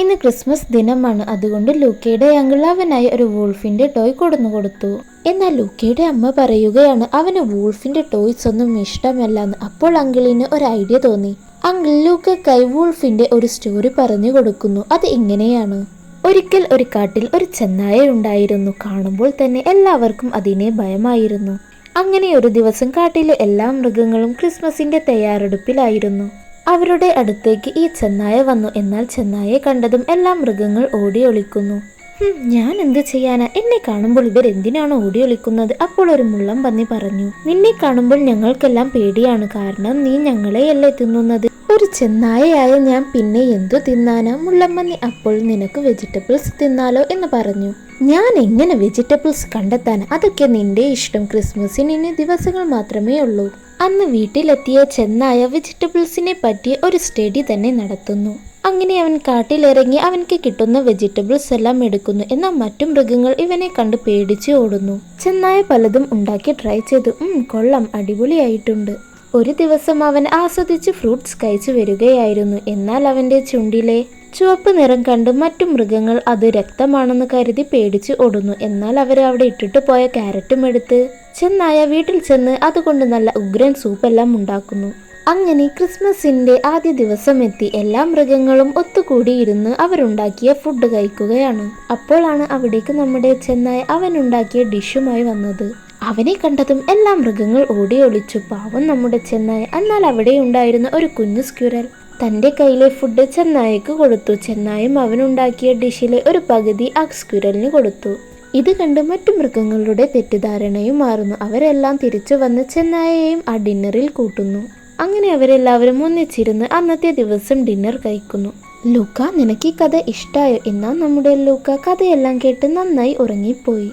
ഇന്ന് ക്രിസ്മസ് ദിനമാണ്. അതുകൊണ്ട് ലൂക്കയുടെ അങ്കിൾ അവനായി ഒരു വൂൾഫിന്റെ ടോയ് കൊടുത്തു. എന്നാൽ ലൂക്കയുടെ അമ്മ പറയുകയാണ് അവന് വൂൾഫിന്റെ ടോയ്സ് ഒന്നും ഇഷ്ടമല്ലെന്ന്. അപ്പോൾ അങ്കിളിന് ഒരു ഐഡിയ തോന്നി. അങ്കിൾ ലൂക്കയ്ക്കായി വൂൾഫിന്റെ ഒരു സ്റ്റോറി പറഞ്ഞു കൊടുക്കുന്നു. അത് ഇങ്ങനെയാണ്: ഒരിക്കൽ ഒരു കാട്ടിൽ ഒരു ചെന്നായ ഉണ്ടായിരുന്നു. കാണുമ്പോൾ തന്നെ എല്ലാവർക്കും അതിനെ ഭയമായിരുന്നു. അങ്ങനെ ഒരു ദിവസം കാട്ടിലെ എല്ലാ മൃഗങ്ങളും ക്രിസ്മസിന്റെ തയ്യാറെടുപ്പിലായിരുന്നു. അവരുടെ അടുത്തേക്ക് ഈ ചെന്നായ വന്നു. എന്നാൽ ചെന്നായെ കണ്ടതും എല്ലാ മൃഗങ്ങൾ ഓടി ഒളിക്കുന്നു. ഞാൻ എന്ത് ചെയ്യാനാ, എന്നെ കാണുമ്പോൾ ഇവരെന്തിനാണ് ഓടി ഒളിക്കുന്നത്? അപ്പോൾ ഒരു മുള്ളം പന്നി പറഞ്ഞു, നിന്നെ കാണുമ്പോൾ ഞങ്ങൾക്കെല്ലാം പേടിയാണ്. കാരണം നീ ഞങ്ങളെയല്ലേ തിന്നുന്നത്. ഒരു ചെന്നായയായ ഞാൻ പിന്നെ എന്തു തിന്നാനാ? മുള്ളം പന്നി അപ്പോൾ നിനക്ക് വെജിറ്റബിൾസ് തിന്നാലോ എന്ന് പറഞ്ഞു. ഞാൻ എങ്ങനെ വെജിറ്റബിൾസ് കണ്ടെത്താൻ? അതൊക്കെ നിന്റെ ഇഷ്ടം. ക്രിസ്മസിന് ഇനി ദിവസങ്ങൾ മാത്രമേ ഉള്ളൂ. അന്ന് വീട്ടിലെത്തിയ ചെന്നായ വെജിറ്റബിൾസിനെ പറ്റി ഒരു സ്റ്റഡി തന്നെ നടത്തുന്നു. അങ്ങനെ അവൻ കാട്ടിലിറങ്ങി അവൻക്ക് കിട്ടുന്ന വെജിറ്റബിൾസ് എല്ലാം എടുക്കുന്നു. എന്നാൽ മറ്റു മൃഗങ്ങൾ ഇവനെ കണ്ട് പേടിച്ച് ഓടുന്നു. ചെന്നായ പലതും ഉണ്ടാക്കി ട്രൈ ചെയ്തു. കൊള്ളാം, അടിപൊളിയായിട്ടുണ്ട്. ഒരു ദിവസം അവൻ ആസ്വദിച്ച് ഫ്രൂട്ട്സ് കഴിച്ചു വരികയായിരുന്നു. എന്നാൽ അവന്റെ ചുണ്ടിലെ ചുവപ്പ് നിറം കണ്ട് മറ്റു മൃഗങ്ങൾ അത് രക്തമാണെന്ന് കരുതി പേടിച്ച് ഓടുന്നു. എന്നാൽ അവർ അവിടെ ഇട്ടിട്ട് പോയ ക്യാരറ്റും എടുത്ത് ചെന്നായ വീട്ടിൽ ചെന്ന് അതുകൊണ്ട് നല്ല ഉഗ്രൻ സൂപ്പെല്ലാം ഉണ്ടാക്കുന്നു. അങ്ങനെ ക്രിസ്മസിന്റെ ആദ്യ ദിവസം എത്തി. എല്ലാ മൃഗങ്ങളും ഒത്തുകൂടിയിരുന്ന് അവരുണ്ടാക്കിയ ഫുഡ് കഴിക്കുകയാണ്. അപ്പോഴാണ് അവിടേക്ക് നമ്മുടെ ചെന്നായ അവനുണ്ടാക്കിയ ഡിഷുമായി വന്നത്. അവനെ കണ്ടതും എല്ലാ മൃഗങ്ങൾ ഓടി ഒളിച്ചു. പാവം നമ്മുടെ ചെന്നായ. എന്നാൽ അവിടെ ഉണ്ടായിരുന്ന ഒരു കുഞ്ഞു സ്ക്വിറൽ തന്റെ കയ്യിലെ ഫുഡ് ചെന്നായക്ക് കൊടുത്തു. ചെന്നായും അവനുണ്ടാക്കിയ ഡിഷിലെ ഒരു പകുതി ആ സ്ക്വിറലിന് കൊടുത്തു. ഇത് കണ്ട് മറ്റു മൃഗങ്ങളുടെ തെറ്റിദ്ധാരണയും മാറുന്നു. അവരെല്ലാം തിരിച്ചു വന്ന് ചെന്നായയെയും ആ ഡിന്നറിൽ കൂട്ടുന്നു. അങ്ങനെ അവരെല്ലാവരും ഒന്നിച്ചിരുന്ന് അന്നത്തെ ദിവസം ഡിന്നർ കഴിക്കുന്നു. ലൂക്ക, നിനക്ക് ഈ കഥ ഇഷ്ടായോ? എന്നാൽ നമ്മുടെ ലൂക്ക കഥയെല്ലാം കേട്ട് നന്നായി ഉറങ്ങിപ്പോയി.